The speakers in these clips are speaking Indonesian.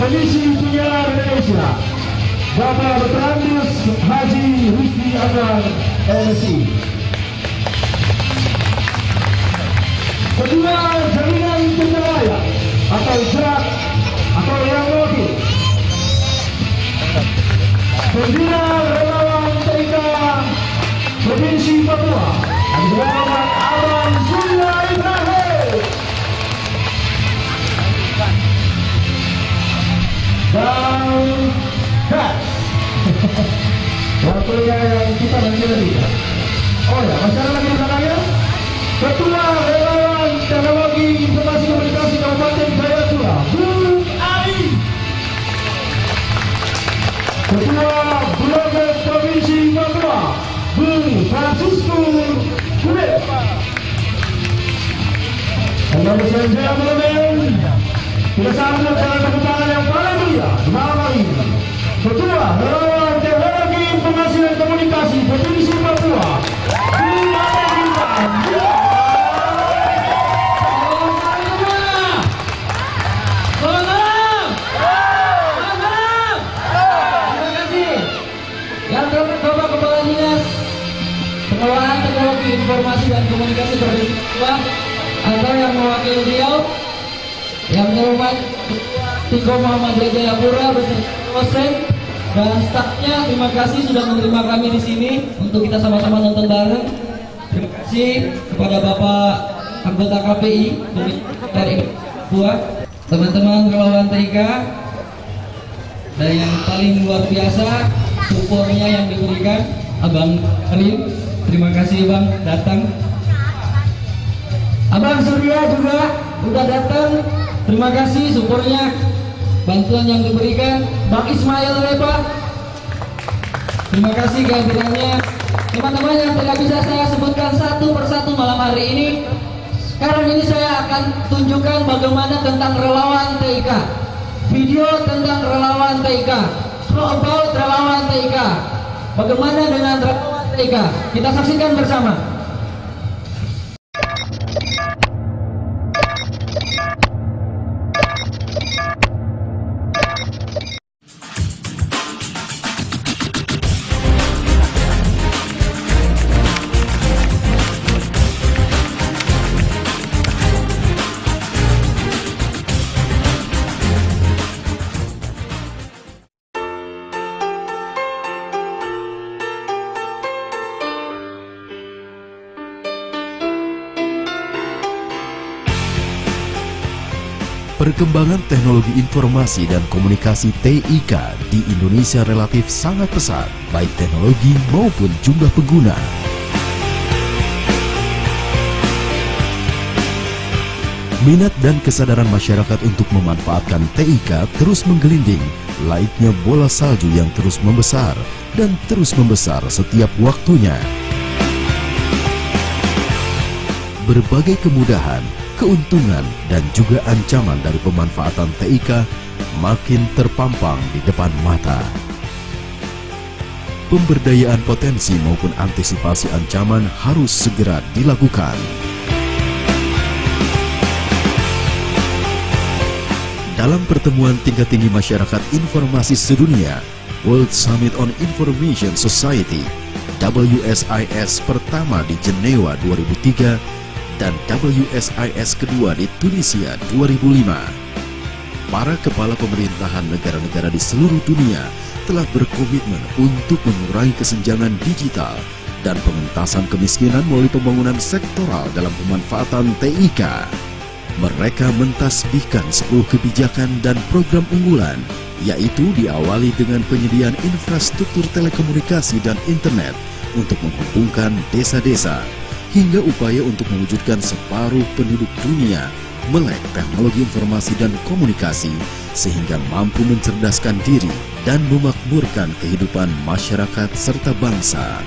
Komisi Penyiaran Indonesia, Bapak Bertrandus Haji Rizky Anwar, MSI. Kedua, Jaringan Penjaya atau JAK atau yang wakil. Pembina Relawan TIK Provinsi Papua, Bapak Abang Surya Ibrahim. Dan waktunya yang kita nanti berikan. Oh ya, masih ada lagi di belakangnya. Ketua Relawan Teknologi Informasi Komunikasi Kabupaten Jayapura, Bung Ali. Ketua Blogger Provinsi Papua, Bung Francisco Kulit. Dan bersama Parlemen, kita sambut dengan tepuk tangan yang paling mulia malam ini. Ketua Relawan Teknologi Informasi dan Komunikasi Provinsi Papua, Bung Ali. Pengelolaan Teknologi Informasi dan Komunikasi Provinsi Papua atau yang mewakili beliau yang terhormat Tiko Muhammad Jayapura beserta dosen dan stafnya, terima kasih sudah menerima kami di sini untuk kita sama-sama nonton bareng. Terima kasih kepada Bapak anggota KPI dari Papua, teman-teman relawan TIK, dan yang paling luar biasa supportnya yang diberikan Abang Karim. Terima kasih Bang datang. Abang Surya juga udah datang. Terima kasih supportnya, bantuan yang diberikan. Bang Ismail Reba, terima kasih kehadirannya. Teman-teman yang tidak bisa saya sebutkan satu persatu malam hari ini, sekarang ini saya akan tunjukkan bagaimana tentang relawan TIK. Video tentang relawan TIK, show about relawan TIK. Bagaimana dengan relawan TIK? Kita saksikan bersama. Perkembangan teknologi informasi dan komunikasi TIK di Indonesia relatif sangat pesat, baik teknologi maupun jumlah pengguna. Minat dan kesadaran masyarakat untuk memanfaatkan TIK terus menggelinding, layaknya bola salju yang terus membesar dan terus membesar setiap waktunya. Berbagai kemudahan, keuntungan, dan juga ancaman dari pemanfaatan TIK makin terpampang di depan mata. Pemberdayaan potensi maupun antisipasi ancaman harus segera dilakukan. Dalam pertemuan tingkat tinggi masyarakat informasi sedunia, World Summit on Information Society, WSIS pertama di Jenewa 2003, dan WSIS kedua di Tunisia 2005. Para kepala pemerintahan negara-negara di seluruh dunia telah berkomitmen untuk mengurangi kesenjangan digital dan pengentasan kemiskinan melalui pembangunan sektoral dalam pemanfaatan TIK. Mereka mentasbihkan 10 kebijakan dan program unggulan, yaitu diawali dengan penyediaan infrastruktur telekomunikasi dan internet untuk menghubungkan desa-desa, hingga upaya untuk mewujudkan separuh penduduk dunia melek teknologi informasi dan komunikasi sehingga mampu mencerdaskan diri dan memakmurkan kehidupan masyarakat serta bangsa.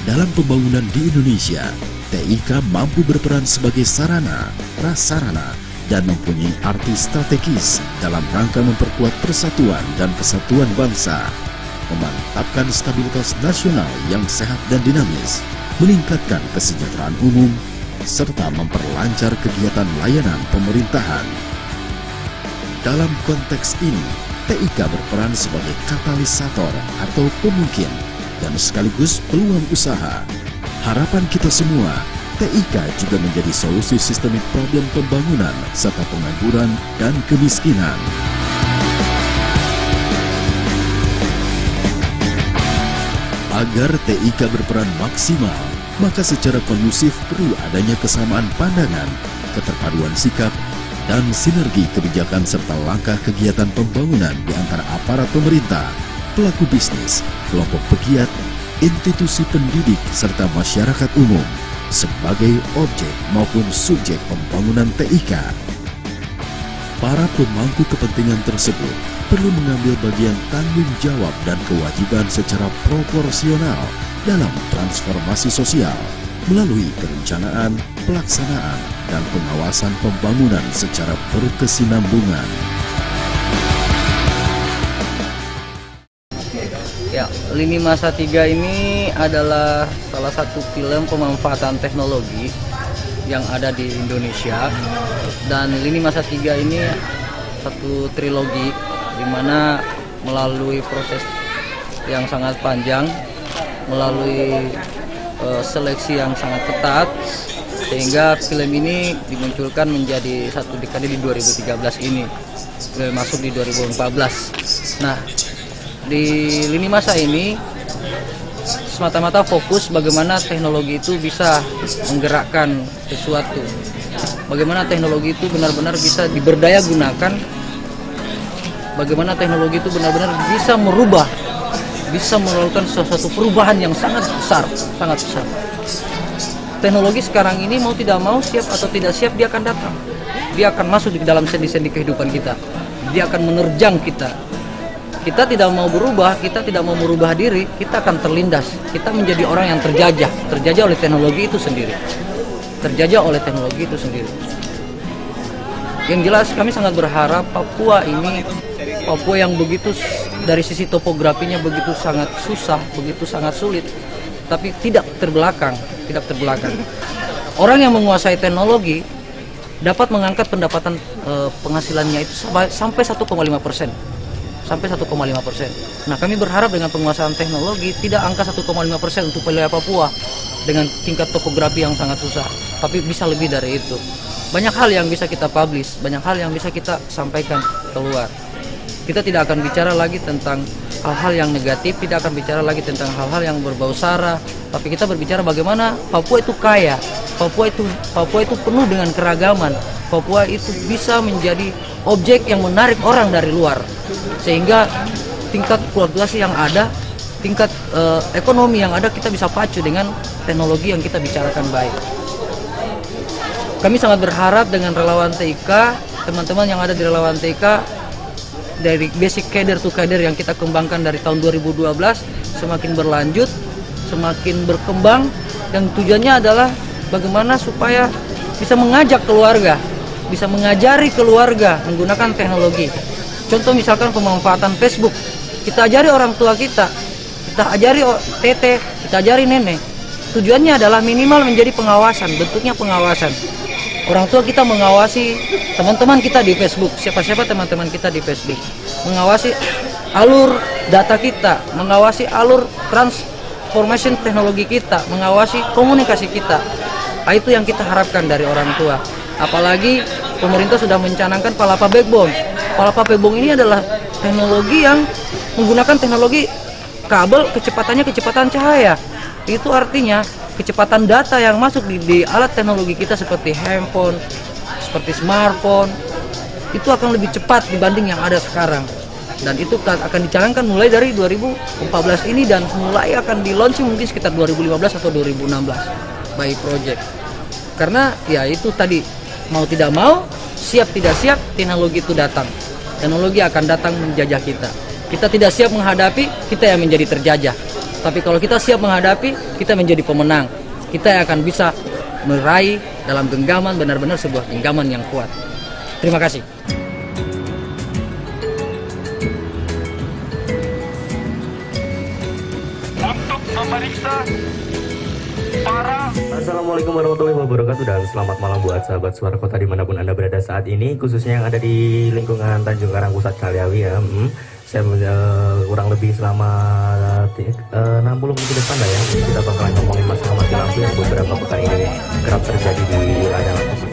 Dalam pembangunan di Indonesia, TIK mampu berperan sebagai sarana, prasarana, dan mempunyai arti strategis dalam rangka memperkuat persatuan dan kesatuan bangsa, memantapkan stabilitas nasional yang sehat dan dinamis, meningkatkan kesejahteraan umum, serta memperlancar kegiatan layanan pemerintahan. Dalam konteks ini, TIK berperan sebagai katalisator atau pemungkin dan sekaligus peluang usaha. Harapan kita semua, TIK juga menjadi solusi sistemik problem pembangunan serta pengangguran dan kemiskinan. Agar TIK berperan maksimal, maka secara kondusif perlu adanya kesamaan pandangan, keterpaduan sikap, dan sinergi kebijakan serta langkah kegiatan pembangunan di antara aparat pemerintah, pelaku bisnis, kelompok pegiat, institusi pendidik, serta masyarakat umum sebagai objek maupun subjek pembangunan TIK. Para pemangku kepentingan tersebut perlu mengambil bagian tanggung jawab dan kewajiban secara proporsional dalam transformasi sosial melalui perencanaan, pelaksanaan, dan pengawasan pembangunan secara berkesinambungan. Ya, Lini Masa 3 ini adalah salah satu film pemanfaatan teknologi yang ada di Indonesia. Dan Lini Masa 3 ini satu trilogi di mana melalui proses yang sangat panjang, melalui seleksi yang sangat ketat, sehingga film ini dimunculkan menjadi satu dekade di 2013 ini, masuk di 2014. Nah, di Lini Masa ini semata-mata fokus bagaimana teknologi itu bisa menggerakkan sesuatu, bagaimana teknologi itu benar-benar bisa diberdaya gunakan, bagaimana teknologi itu benar-benar bisa merubah, bisa melakukan sesuatu perubahan yang sangat besar, sangat besar. Teknologi sekarang ini mau tidak mau, siap atau tidak siap, dia akan datang. Dia akan masuk di dalam sendi-sendi kehidupan kita. Dia akan menerjang kita. Kita tidak mau berubah, kita tidak mau merubah diri, kita akan terlindas. Kita menjadi orang yang terjajah oleh teknologi itu sendiri. Terjajah oleh teknologi itu sendiri. Yang jelas kami sangat berharap Papua yang begitu dari sisi topografinya begitu sangat susah, begitu sangat sulit, tapi tidak terbelakang. Orang yang menguasai teknologi dapat mengangkat pendapatan penghasilannya itu sampai 1,5%. Sampai 1,5%. Nah, kami berharap dengan penguasaan teknologi tidak angka 1,5% untuk wilayah Papua dengan tingkat topografi yang sangat susah, tapi bisa lebih dari itu. Banyak hal yang bisa kita publish, banyak hal yang bisa kita sampaikan keluar. Kita tidak akan bicara lagi tentang hal-hal yang negatif, tidak akan bicara lagi tentang hal-hal yang berbau sara, tapi kita berbicara bagaimana Papua itu kaya, Papua itu penuh dengan keragaman, Papua itu bisa menjadi objek yang menarik orang dari luar, sehingga tingkat kualifikasi yang ada, tingkat ekonomi yang ada kita bisa pacu dengan teknologi yang kita bicarakan baik. Kami sangat berharap dengan relawan TIK, teman-teman yang ada di relawan TIK, dari basic kader to kader yang kita kembangkan dari tahun 2012 semakin berlanjut, semakin berkembang, dan tujuannya adalah bagaimana supaya bisa mengajak keluarga, bisa mengajari keluarga menggunakan teknologi. Contoh misalkan pemanfaatan Facebook, kita ajari orang tua kita ajari tete, kita ajari nenek. Tujuannya adalah minimal menjadi pengawasan, bentuknya pengawasan. Orang tua kita mengawasi teman-teman kita di Facebook, siapa-siapa teman-teman kita di Facebook, mengawasi alur data kita, mengawasi alur transformation teknologi kita, mengawasi komunikasi kita. Nah, itu yang kita harapkan dari orang tua. Apalagi pemerintah sudah mencanangkan Palapa Backbone. Palapa Backbone ini adalah teknologi yang menggunakan teknologi kabel, kecepatannya kecepatan cahaya. Itu artinya kecepatan data yang masuk di alat teknologi kita seperti handphone, seperti smartphone, itu akan lebih cepat dibanding yang ada sekarang. Dan itu akan dicanangkan mulai dari 2014 ini dan mulai akan di launching mungkin sekitar 2015 atau 2016 by project. Karena ya itu tadi, mau tidak mau, siap tidak siap, teknologi itu datang. Teknologi akan datang menjajah kita. Kita tidak siap menghadapi, kita yang menjadi terjajah. Tapi kalau kita siap menghadapi, kita menjadi pemenang. Kita akan bisa meraih dalam genggaman, benar-benar sebuah genggaman yang kuat. Terima kasih. Untuk memeriksa Assalamualaikum warahmatullahi wabarakatuh dan selamat malam buat sahabat Suara Kota dimanapun Anda berada saat ini, khususnya yang ada di lingkungan Tanjung Karang Pusat Kalyawi ya. Saya kurang lebih selama 60 menit ke depan lah ya, kita bakalan ngomongin masalah mati lampu yang beberapa pekan ini kerap terjadi di wilayah Lampung.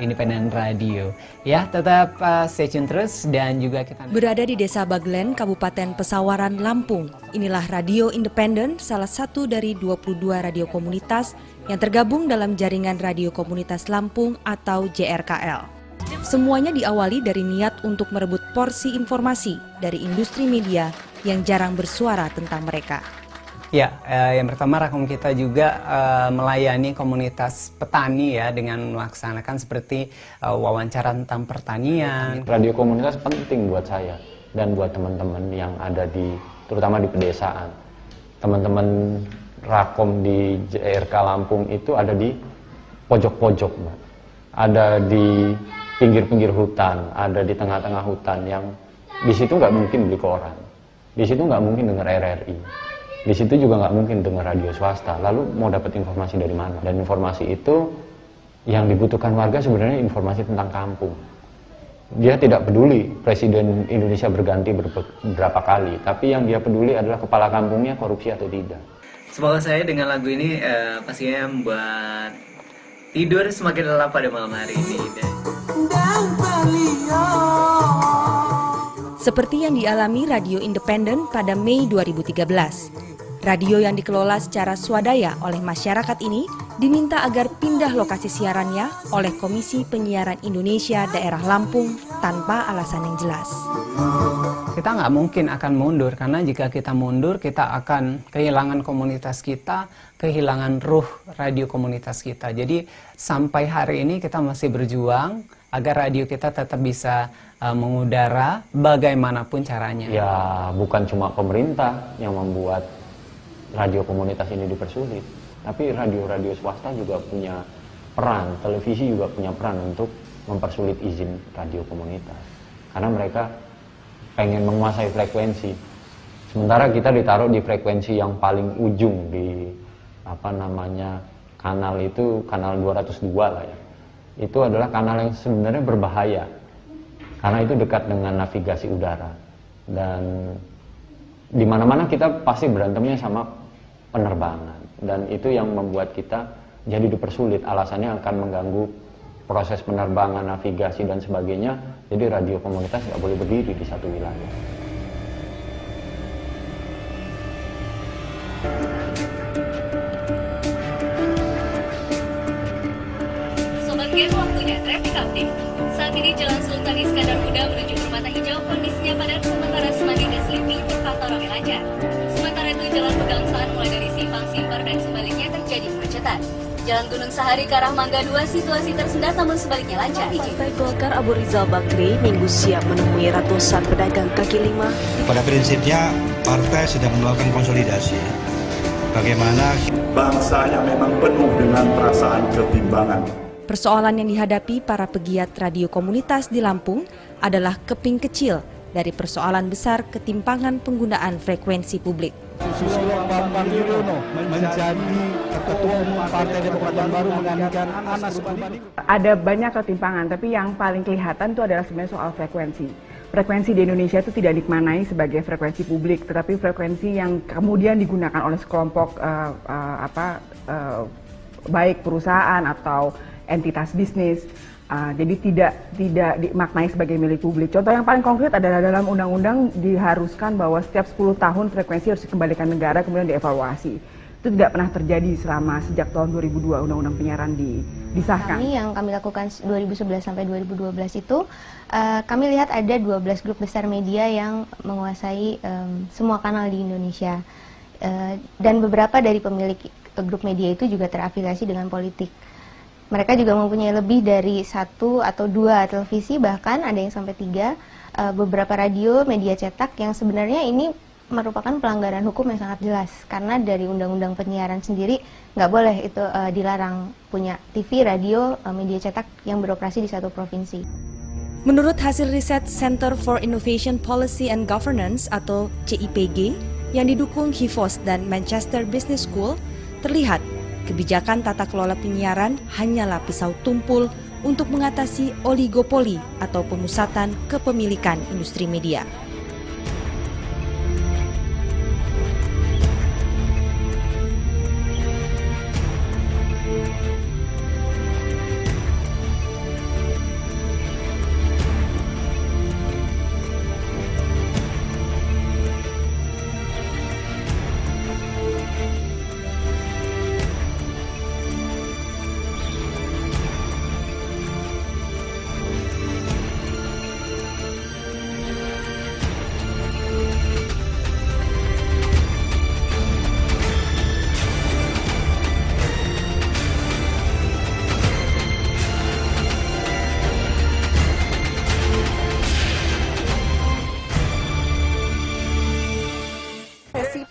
Independen Radio. Ya, tetap stay tune terus dan juga kita berada di Desa Baglen, Kabupaten Pesawaran, Lampung. Inilah Radio Independen, salah satu dari 22 radio komunitas yang tergabung dalam Jaringan Radio Komunitas Lampung atau JRKL. Semuanya diawali dari niat untuk merebut porsi informasi dari industri media yang jarang bersuara tentang mereka. Ya, yang pertama Rakom kita juga melayani komunitas petani ya dengan melaksanakan seperti wawancara tentang pertanian. Radio komunitas penting buat saya dan buat teman-teman yang ada di, terutama di pedesaan. Teman-teman Rakom di JRK Lampung itu ada di pojok-pojok, Mbak. Ada di pinggir-pinggir hutan, ada di tengah-tengah hutan yang di situ nggak mungkin beli koran, di situ nggak mungkin dengar RRI. Di situ juga nggak mungkin dengar radio swasta. Lalu mau dapat informasi dari mana? Dan informasi itu yang dibutuhkan warga sebenarnya informasi tentang kampung. Dia tidak peduli Presiden Indonesia berganti beberapa kali, tapi yang dia peduli adalah kepala kampungnya korupsi atau tidak. Semoga saya dengan lagu ini pastinya membuat tidur semakin lelap pada malam hari ini. Seperti yang dialami Radio Independen pada Mei 2013. Radio yang dikelola secara swadaya oleh masyarakat ini diminta agar pindah lokasi siarannya oleh Komisi Penyiaran Indonesia Daerah Lampung tanpa alasan yang jelas. Kita nggak mungkin akan mundur, karena jika kita mundur kita akan kehilangan komunitas kita, kehilangan ruh radio komunitas kita. Jadi sampai hari ini kita masih berjuang agar radio kita tetap bisa mengudara bagaimanapun caranya. Ya, bukan cuma pemerintah yang membuat radio komunitas ini dipersulit, tapi radio-radio swasta juga punya peran, televisi juga punya peran untuk mempersulit izin radio komunitas. Karena mereka pengen menguasai frekuensi. Sementara kita ditaruh di frekuensi yang paling ujung di kanal itu, kanal 202 lah ya. Itu adalah kanal yang sebenarnya berbahaya. Karena itu dekat dengan navigasi udara. Dan di mana-mana kita pasti berantemnya sama penerbangan, dan itu yang membuat kita jadi dipersulit. Alasannya akan mengganggu proses penerbangan, navigasi dan sebagainya. Jadi radio komunitas nggak boleh berdiri di satu wilayah. Sobat Gen, waktunya traffic update. Saat ini Jalan Sultan Iskandar Muda menuju Permata Hijau kondisinya padat, sementara Semanggi dan Selipi terpantau ramai lancar. Sementara itu Jalan Pegangsaan mulai dari Simpang Simpar dan sebaliknya terjadi kemacetan. Jalan Gunung Sahari ke arah Mangga 2 situasi tersendat namun sebaliknya lancar. Partai Golkar Abu Rizal Bakri minggu siang menemui ratusan pedagang kaki lima. Pada prinsipnya partai sedang melakukan konsolidasi. Bagaimana bangsa yang memang penuh dengan perasaan kebimbangan. Persoalan yang dihadapi para pegiat radio komunitas di Lampung adalah keping kecil dari persoalan besar ketimpangan penggunaan frekuensi publik. Susilo Bambang Yudhoyono menjadi Ketua Umum Partai Demokrat yang baru menggantikan Anas Urbaningrum. Ada banyak ketimpangan, tapi yang paling kelihatan itu adalah sebenarnya soal frekuensi. Frekuensi di Indonesia itu tidak dimaknai sebagai frekuensi publik, tetapi frekuensi yang kemudian digunakan oleh sekelompok baik perusahaan atau entitas bisnis. Jadi tidak dimaknai sebagai milik publik. Contoh yang paling konkret adalah dalam undang-undang diharuskan bahwa setiap 10 tahun frekuensi harus dikembalikan negara kemudian dievaluasi. Itu tidak pernah terjadi selama sejak tahun 2002 undang-undang penyiaran disahkan. Yang kami lakukan 2011 sampai 2012 itu kami lihat ada 12 grup besar media yang menguasai semua kanal di Indonesia. Dan beberapa dari pemilik grup media itu juga terafiliasi dengan politik. Mereka juga mempunyai lebih dari 1 atau 2 televisi, bahkan ada yang sampai 3, beberapa radio, media cetak yang sebenarnya ini merupakan pelanggaran hukum yang sangat jelas. Karena dari undang-undang penyiaran sendiri nggak boleh itu dilarang punya TV, radio, media cetak yang beroperasi di satu provinsi. Menurut hasil riset Center for Innovation Policy and Governance atau CIPG yang didukung HIVOS dan Manchester Business School, terlihat kebijakan tata kelola penyiaran hanyalah pisau tumpul untuk mengatasi oligopoli atau pemusatan kepemilikan industri media.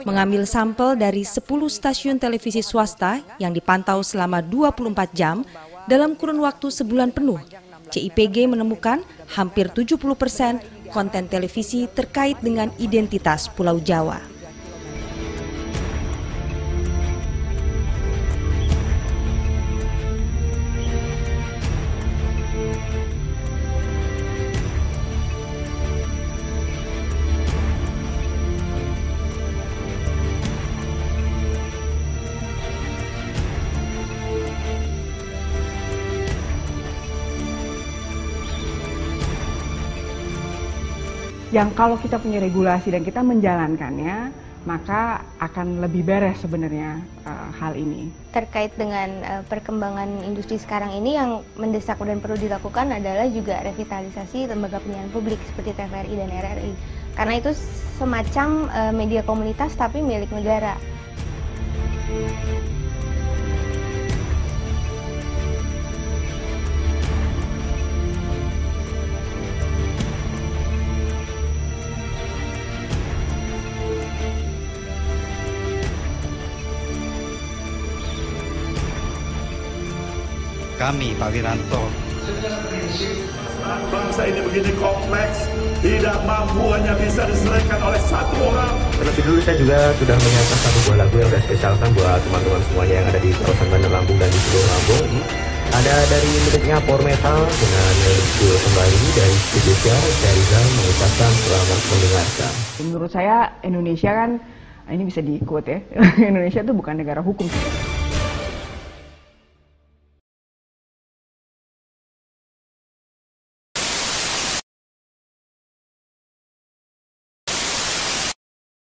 Mengambil sampel dari 10 stasiun televisi swasta yang dipantau selama 24 jam dalam kurun waktu sebulan penuh, CIPG menemukan hampir 70% konten televisi terkait dengan identitas Pulau Jawa. Yang kalau kita punya regulasi dan kita menjalankannya, maka akan lebih beres sebenarnya hal ini. Terkait dengan perkembangan industri sekarang ini, yang mendesak dan perlu dilakukan adalah juga revitalisasi lembaga penyiaran publik seperti TVRI dan RRI. Karena itu semacam media komunitas tapi milik negara. Kami, Pak Wiranto. Bangsa ini begini kompleks, tidak mampu hanya bisa diselesaikan oleh satu orang. Terlebih dulu saya juga sudah menyiapkan satu buah lagu yang saya spesialkan buat teman-teman semuanya yang ada di kawasan Bandar Lampung dan di seluruh Lampung. Ada dari miliknya Power Metal dengan judul Kembali, dari Indonesia, saya Rizal mengucapkan selamat mendengarkan. Menurut saya Indonesia kan, ini bisa di quote ya, Indonesia itu bukan negara hukum.